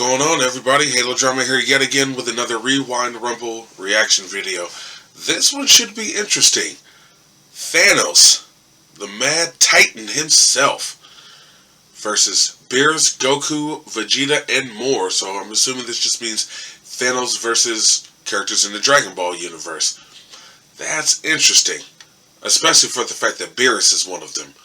going on, everybody? Halo Drama here yet again with another Rewind Rumble reaction video. This one should be interesting. Thanos, the Mad Titan himself, versus Beerus, Goku, Vegeta, and more. So I'm assuming this just means Thanos versus characters in the Dragon Ball universe. That's interesting, especially for the fact that Beerus is one of them.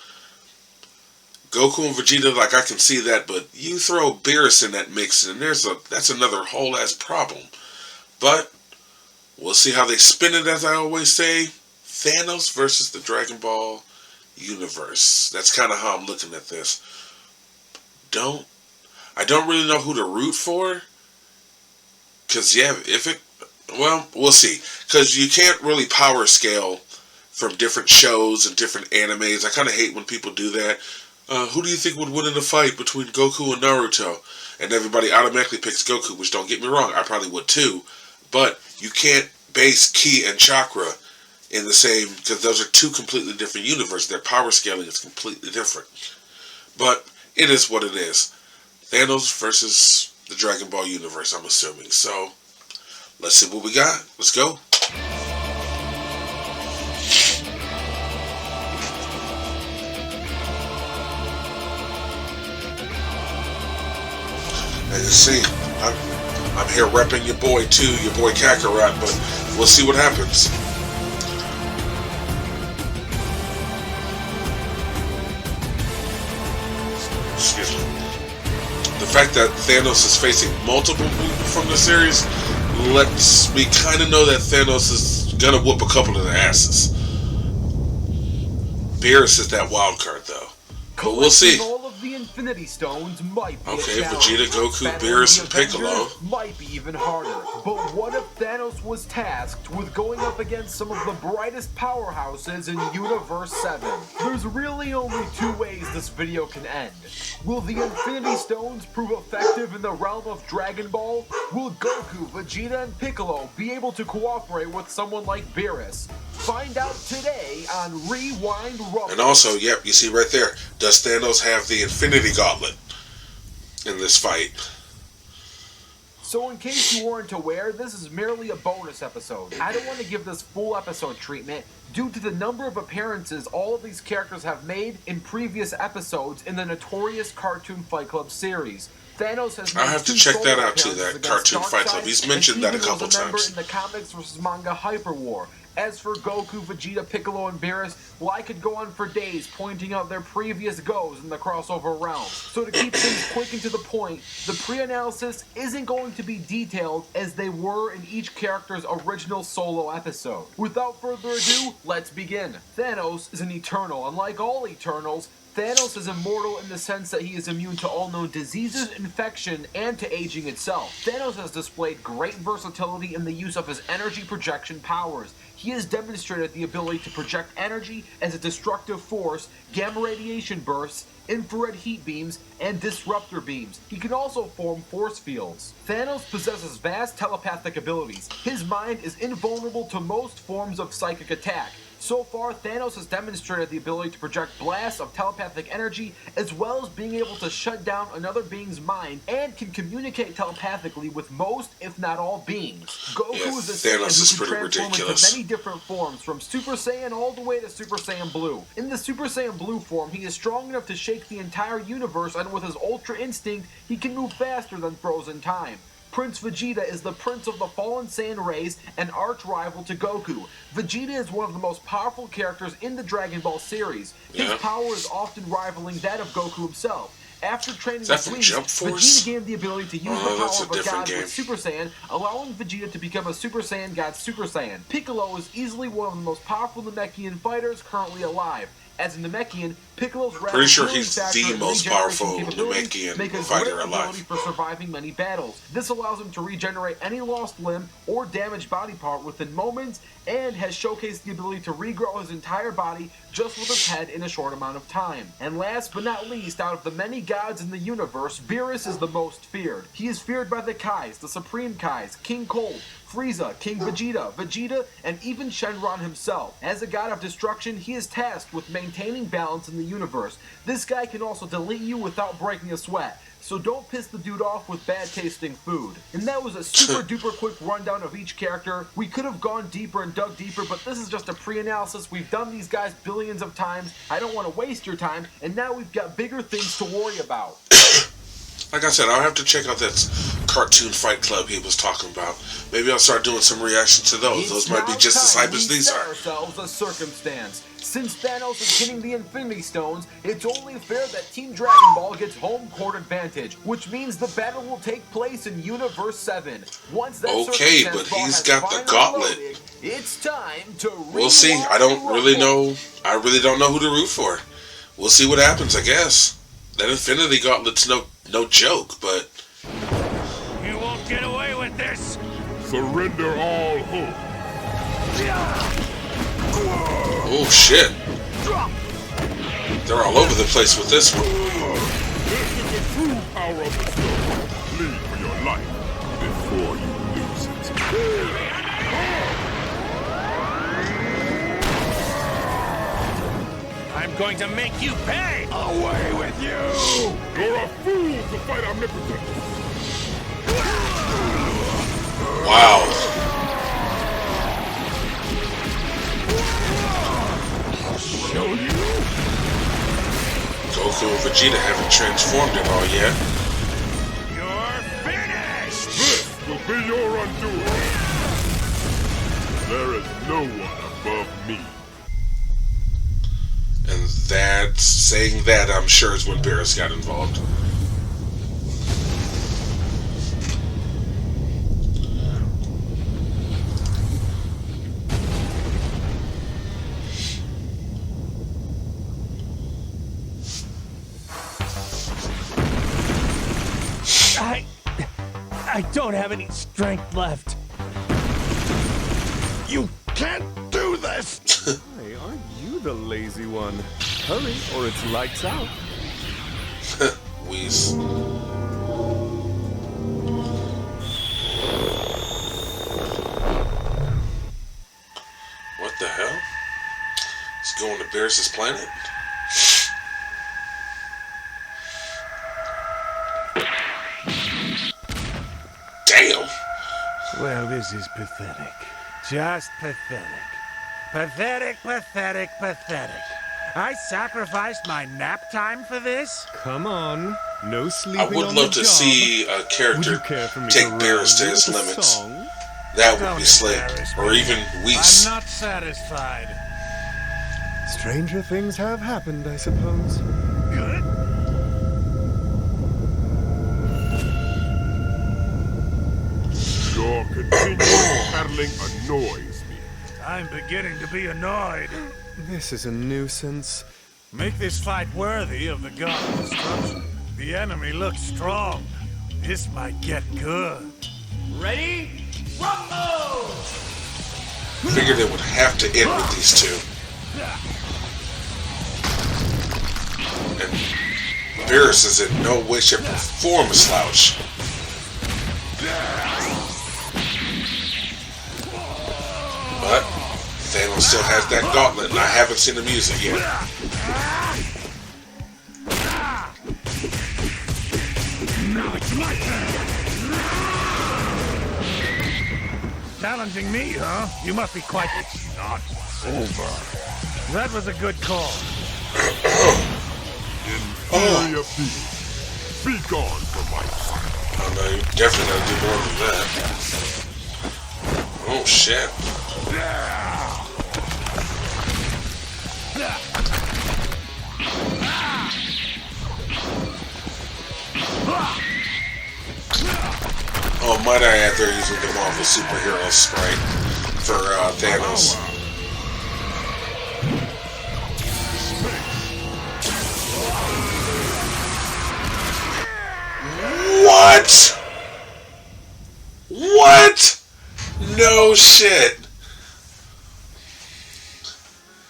Goku and Vegeta, like, I can see that, but you throw Beerus in that mix, and that's another whole ass problem. But we'll see how they spin it, as I always say. Thanos versus the Dragon Ball universe. That's kind of how I'm looking at this. I don't really know who to root for, because well, we'll see, because you can't really power scale from different shows and different animes. I kind of hate when people do that. Who do you think would win in a fight between Goku and Naruto? And everybody automatically picks Goku, which, don't get me wrong, I probably would too. But you can't base Ki and Chakra in the same, because those are two completely different universes. Their power scaling is completely different. But it is what it is. Thanos versus the Dragon Ball universe, I'm assuming. So, let's see what we got. Let's go. As you see, I'm here repping your boy too, your boy Kakarot, but we'll see what happens. Excuse me. The fact that Thanos is facing multiple people from the series lets me kind of know that Thanos is gonna whoop a couple of their asses. Beerus is that wild card though, but we'll see. The Infinity Stones might be okay, Vegeta, Goku, Beerus, and Piccolo. Might be even harder. But what if Thanos was tasked with going up against some of the brightest powerhouses in Universe 7? There's really only two ways this video can end. Will the Infinity Stones prove effective in the realm of Dragon Ball? Will Goku, Vegeta, and Piccolo be able to cooperate with someone like Beerus? Find out today on Rewind Rumble. And also, yep, you see right there, does Thanos have the Infinity Gauntlet in this fight? So in case you weren't aware, this is merely a bonus episode. I don't want to give this full episode treatment due to the number of appearances all of these characters have made in previous episodes in the notorious Cartoon Fight Club series. Thanos has I have to check that out too, that Cartoon Fight Club. He's mentioned that a couple times. In the comics vs. manga Hyper War. As for Goku, Vegeta, Piccolo, and Beerus, well, I could go on for days pointing out their previous goes in the crossover realm. So to keep things quick and to the point, the pre-analysis isn't going to be detailed as they were in each character's original solo episode. Without further ado, let's begin. Thanos is an Eternal. Unlike all Eternals, Thanos is immortal in the sense that he is immune to all known diseases, infection, and to aging itself. Thanos has displayed great versatility in the use of his energy projection powers. He has demonstrated the ability to project energy as a destructive force, gamma radiation bursts, infrared heat beams, and disruptor beams. He can also form force fields. Thanos possesses vast telepathic abilities. His mind is invulnerable to most forms of psychic attack. So far, Thanos has demonstrated the ability to project blasts of telepathic energy, as well as being able to shut down another being's mind, and can communicate telepathically with most, if not all, beings. Goku is a Saiyan who can transform into many different forms, from Super Saiyan all the way to Super Saiyan Blue. In the Super Saiyan Blue form, he is strong enough to shake the entire universe, and with his Ultra Instinct, he can move faster than frozen time. Prince Vegeta is the prince of the fallen Saiyan race and arch-rival to Goku. Vegeta is one of the most powerful characters in the Dragon Ball series. His power is often rivaling that of Goku himself. After training with Whis, Vegeta gained the ability to use the power of a god with Super Saiyan, allowing Vegeta to become a Super Saiyan God Super Saiyan. Piccolo is easily one of the most powerful Namekian fighters currently alive. As a Namekian, Piccolo's pretty sure he's the most powerful Namekian fighter alive. For surviving many battles. This allows him to regenerate any lost limb or damaged body part within moments, and has showcased the ability to regrow his entire body just with his head in a short amount of time. And last but not least, out of the many gods in the universe, Beerus is the most feared. He is feared by the Kais, the Supreme Kais, King Cold, Frieza, King Vegeta, and even Shenron himself. As a god of destruction, he is tasked with maintaining balance in the universe. This guy can also delete you without breaking a sweat. so don't piss the dude off with bad tasting food. And that was a super duper quick rundown of each character. We could have gone deeper and dug deeper, but this is just a pre-analysis. We've done these guys billions of times. I don't want to waste your time, and now we've got bigger things to worry about. Like I said, I'll have to check out that cartoon fight club he was talking about. Maybe I'll start doing some reactions to those. Those might be just as hype as these are. Ourselves a circumstance. Since Thanos is getting the Infinity Stones, it's only fair that Team Dragon Ball gets home court advantage, which means the battle will take place in Universe 7. Once that okay, but he's got the gauntlet. Loaded, it's time to we'll see. I don't really know. I really don't know who to root for. We'll see what happens, I guess. That Infinity Gauntlet's no joke, but you won't get away with this. Surrender all hope. oh shit, they're all over the place with this one. This is the true power of the stone. Plead for your life before you lose it. I'm going to make you pay. Away with you! You're a fool to fight omnipotence. Wow. Show you. Goku and Vegeta haven't transformed at all yet. You're finished. This will be your undoing. There is no one above me. And that's saying that, I'm sure, is when Beerus got involved. I don't have any strength left. You can't do this! Hey, aren't you the lazy one? Hurry, or it's lights out. Whis. What the hell? He's going to Beerus' planet? Damn! Well, this is pathetic. Just pathetic. Pathetic, pathetic, pathetic. I sacrificed my nap time for this? Come on, no sleeping I on would the love to job. see a Would character you care for me take to Beerus to rouse his you with a limits. song? That would Don't be slick. embarrass Or me. even Whis. I'm not satisfied. Stranger things have happened, I suppose. Good. Your continuous paddling annoys me. I'm beginning to be annoyed. This is a nuisance. Make this fight worthy of the god of destruction. The enemy looks strong. This might get good. Ready? Rumble! Figured it would have to end with these two. And Beerus is in no way, shape, or form a slouch. But Thanos still has that gauntlet, and I haven't seen him use it yet. Now it's my turn. Challenging me, huh? You must be quite... It's not over. That was a good call. Inferior being. Be gone from my sight. Oh no, you definitely gotta do more than that. Oh shit. Oh, might I add, they're using the Marvel superhero sprite for Thanos. What? What? No shit.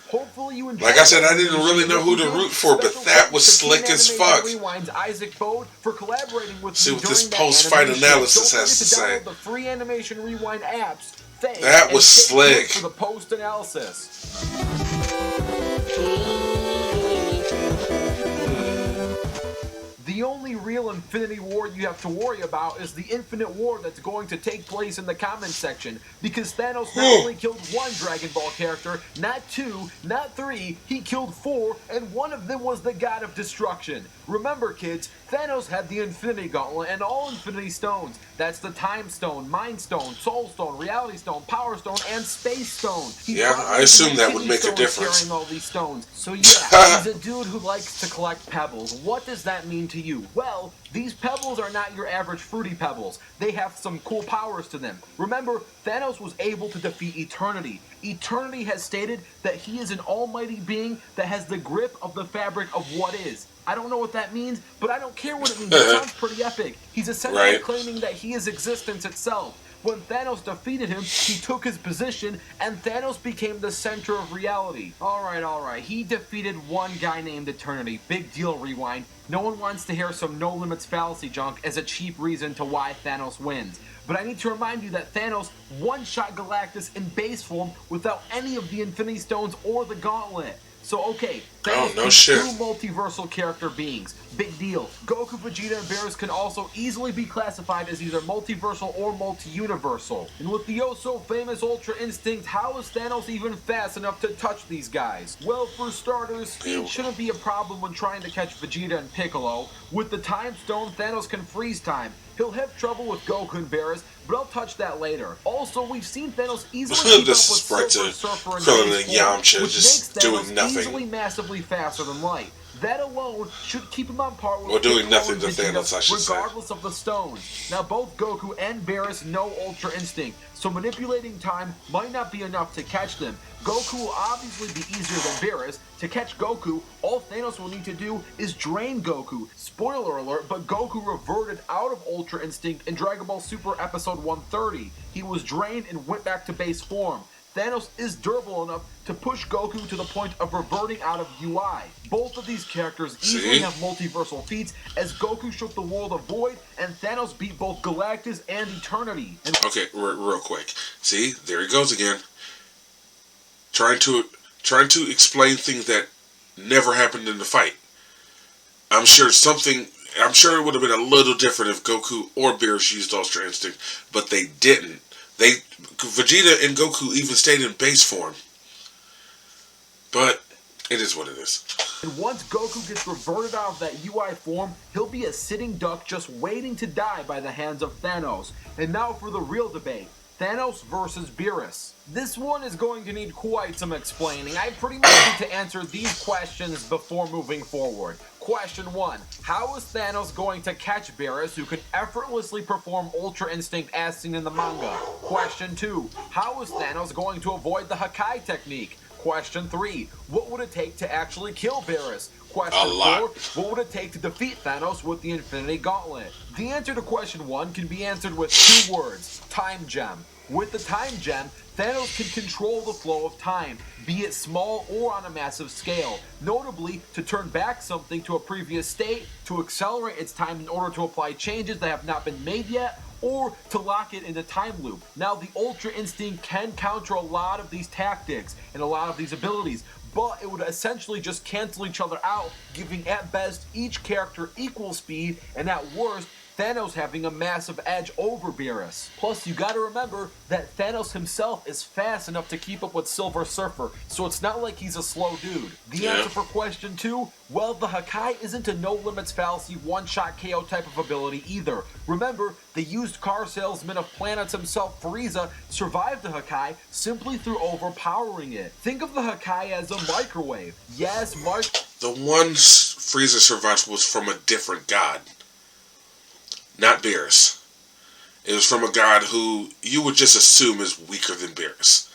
Hopefully you enjoyed Like I said, I didn't really know who to root for, but that was slick as fuck. Rewind's Isaac Bode for collaborating with See me what this during that post-fight animation. analysis Don't has to forget say. download the free Animation Rewind apps. Thanks, That and was stay tuned slick. for the post analysis. The The only real Infinity War you have to worry about is the Infinite War that's going to take place in the comment section, because Thanos not only killed one Dragon Ball character, not 2, not 3, he killed 4, and one of them was the God of Destruction. Remember, kids, Thanos had the Infinity Gauntlet and all Infinity Stones. That's the Time Stone, Mind Stone, Soul Stone, Reality Stone, Power Stone, and Space Stone. Yeah, I assume that would make a difference. Carrying all these stones. So yeah, he's a dude who likes to collect pebbles. What does that mean to you? Well, these pebbles are not your average fruity pebbles. They have some cool powers to them. Remember, Thanos was able to defeat Eternity. Eternity has stated that he is an almighty being that has the grip of the fabric of what is. I don't know what that means, but I don't care what it means. It sounds pretty epic. He's essentially claiming that he is existence itself. When Thanos defeated him, he took his position, and Thanos became the center of reality. Alright, he defeated one guy named Eternity. Big deal, Rewind. No one wants to hear some no limits fallacy junk as a cheap reason to why Thanos wins. But I need to remind you that Thanos one-shot Galactus in base form without any of the Infinity Stones or the Gauntlet. So okay, Thanos is two multiversal character beings. Big deal. Goku, Vegeta, and Beerus can also easily be classified as either multiversal or multi-universal. And with the oh-so-famous Ultra Instinct, how is Thanos even fast enough to touch these guys? Well, for starters, speed shouldn't be a problem when trying to catch Vegeta and Piccolo. With the Time Stone, Thanos can freeze time. He'll have trouble with Goku and Beerus, but I'll touch that later. Also, we've seen Thanos easily keep up with Silver Surfer and Yamcha, which makes Thanos easily massively faster than light. That alone should keep him on par with doing nothing to Thanos, I should regardless of the stones. Now, both Goku and Beerus know Ultra Instinct, so manipulating time might not be enough to catch them. Goku will obviously be easier than Beerus. To catch Goku, all Thanos will need to do is drain Goku. Spoiler alert, but Goku reverted out of Ultra Instinct in Dragon Ball Super Episode 130. He was drained and went back to base form. Thanos is durable enough to push Goku to the point of reverting out of UI. Both of these characters easily have multiversal feats, as Goku shook the world of Void, and Thanos beat both Galactus and Eternity. Okay, real quick. See, there he goes again. Trying to explain things that never happened in the fight. I'm sure it would have been a little different if Goku or Beerus used Ultra Instinct, but they didn't. Vegeta and Goku even stayed in base form. But it is what it is. And once Goku gets reverted out of that UI form, he'll be a sitting duck just waiting to die by the hands of Thanos. And now for the real debate. Thanos versus Beerus. This one is going to need quite some explaining. I pretty much need to answer these questions before moving forward. Question 1. How is Thanos going to catch Beerus, who can effortlessly perform Ultra Instinct as seen in the manga? Question 2. How is Thanos going to avoid the Hakai technique? Question 3. What would it take to actually kill Beerus? Question 4. What would it take to defeat Thanos with the Infinity Gauntlet? The answer to question 1 can be answered with 2 words. Time Gem. With the Time Gem, Thanos can control the flow of time, be it small or on a massive scale. Notably, to turn back something to a previous state, to accelerate its time in order to apply changes that have not been made yet, or to lock it in a time loop. Now, the Ultra Instinct can counter a lot of these tactics and a lot of these abilities, but it would essentially just cancel each other out, giving at best each character equal speed, and at worst, Thanos having a massive edge over Beerus. Plus, you gotta remember that Thanos himself is fast enough to keep up with Silver Surfer, so it's not like he's a slow dude. The answer for question 2, well, the Hakai isn't a no-limits fallacy one-shot KO type of ability either. Remember, the used car salesman of planets himself, Frieza, survived the Hakai simply through overpowering it. Think of the Hakai as a microwave. Yes, the one Frieza survived was from a different god. Not Beerus. It was from a god who you would just assume is weaker than Beerus.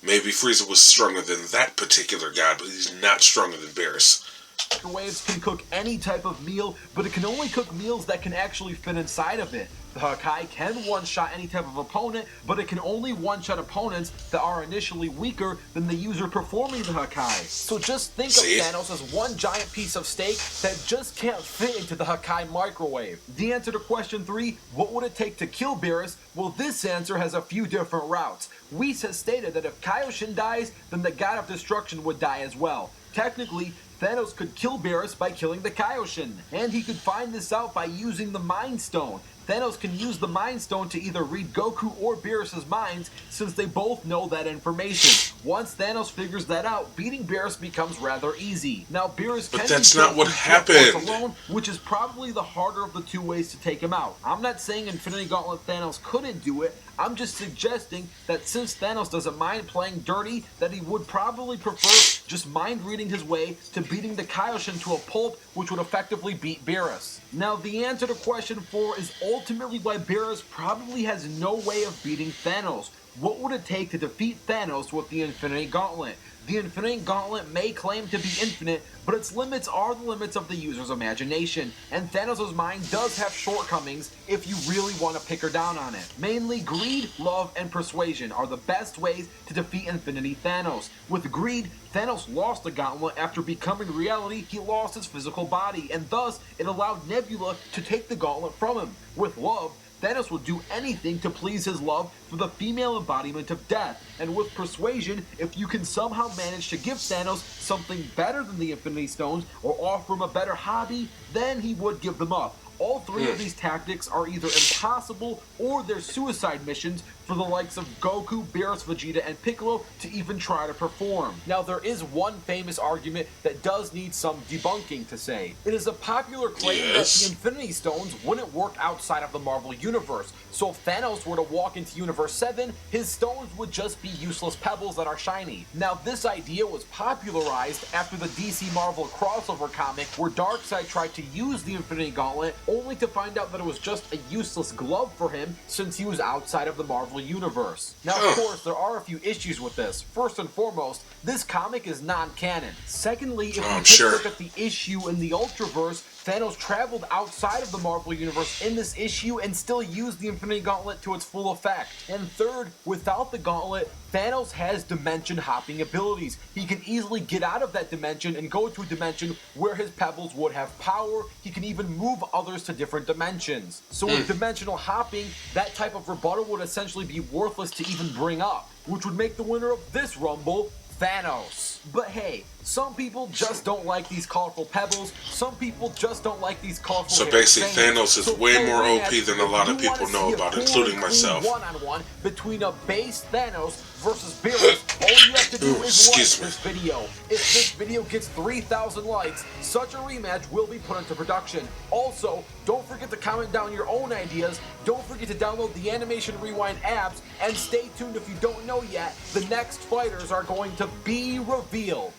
Maybe Frieza was stronger than that particular god, but he's not stronger than Beerus. Microwaves can cook any type of meal, but it can only cook meals that can actually fit inside of it. The Hakai can one-shot any type of opponent, but it can only one-shot opponents that are initially weaker than the user performing the Hakai. So just think of Thanos as one giant piece of steak that just can't fit into the Hakai microwave. The answer to question 3, what would it take to kill Beerus? Well, this answer has a few different routes. Whis has stated that if Kaioshin dies, then the God of Destruction would die as well. Technically, Thanos could kill Beerus by killing the Kaioshin, and he could find this out by using the Mind Stone. Thanos can use the Mind Stone to either read Goku or Beerus' minds, since they both know that information. Once Thanos figures that out, beating Beerus becomes rather easy. Now, Beerus can that's be not killed what with happened. force alone, which is probably the harder of the two ways to take him out. I'm not saying Infinity Gauntlet Thanos couldn't do it. I'm just suggesting that since Thanos doesn't mind playing dirty, that he would probably prefer just mind reading his way to beating the Kaioshin to a pulp, which would effectively beat Beerus. Now, the answer to question 4 is ultimately why Beerus probably has no way of beating Thanos. What would it take to defeat Thanos with the Infinity Gauntlet? The Infinity Gauntlet may claim to be infinite, but its limits are the limits of the user's imagination, and Thanos' mind does have shortcomings if you really want to pick her down on it. Mainly, greed, love, and persuasion are the best ways to defeat Infinity Thanos. With greed, Thanos lost the gauntlet after becoming reality. He lost his physical body, and thus it allowed Nebula to take the gauntlet from him. With love, Thanos would do anything to please his love for the female embodiment of death. And with persuasion, if you can somehow manage to give Thanos something better than the Infinity Stones or offer him a better hobby, then he would give them up. All three of these tactics are either impossible or they're suicide missions for the likes of Goku, Beerus, Vegeta, and Piccolo to even try to perform. Now, there is one famous argument that does need some debunking to say. It is a popular claim that the Infinity Stones wouldn't work outside of the Marvel Universe. So if Thanos were to walk into Universe 7, his stones would just be useless pebbles that are shiny. Now, this idea was popularized after the DC Marvel crossover comic where Darkseid tried to use the Infinity Gauntlet only to find out that it was just a useless glove for him since he was outside of the Marvel Universe. Now, of course, there are a few issues with this. First and foremost, this comic is non-canon. Secondly, if you take a look at the issue in the Ultraverse, Thanos traveled outside of the Marvel Universe in this issue and still used the Infinity Gauntlet to its full effect. And third, without the Gauntlet, Thanos has dimension hopping abilities. He can easily get out of that dimension and go to a dimension where his pebbles would have power. He can even move others to different dimensions. So with dimensional hopping, that type of rebuttal would essentially be worthless to even bring up, which would make the winner of this Rumble Thanos. But hey, some people just don't like these colorful pebbles. Some people just don't like these colorful. So basically, Thanos is way more OP than a lot of people know about, including myself. One-on-one between a base Thanos versus Beerus. All you have to do is like this video. If this video gets 3,000 likes, such a rematch will be put into production. Also, don't forget to comment down your own ideas. Don't forget to download the Animation Rewind apps, and stay tuned if you don't know yet. The next fighters are going to be revealed.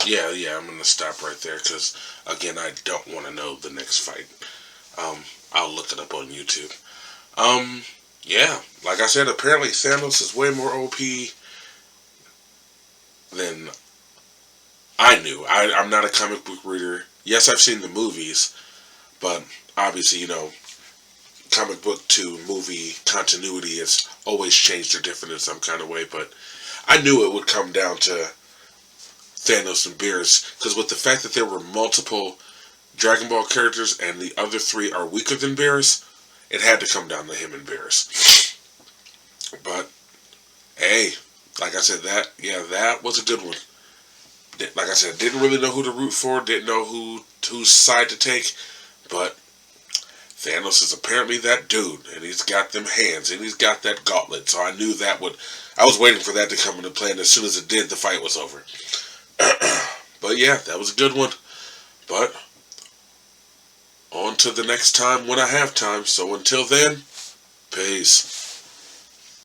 Yeah, I'm gonna stop right there because again, I don't want to know the next fight. I'll look it up on YouTube. Yeah, like I said, apparently Thanos is way more OP than I knew. I'm not a comic book reader. Yes, I've seen the movies, but obviously, you know, comic book to movie continuity has always changed or different in some kind of way, but I knew it would come down to Thanos and Beerus, because with the fact that there were multiple Dragon Ball characters and the other three are weaker than Beerus, it had to come down to him and Beerus. But hey, like I said, that was a good one. Like I said, didn't really know who to root for, didn't know whose side to take, but Thanos is apparently that dude, and he's got them hands, and he's got that gauntlet, so I knew that would, I was waiting for that to come into play, and as soon as it did, the fight was over. But yeah, that was a good one. But on to the next time when I have time. So until then, peace.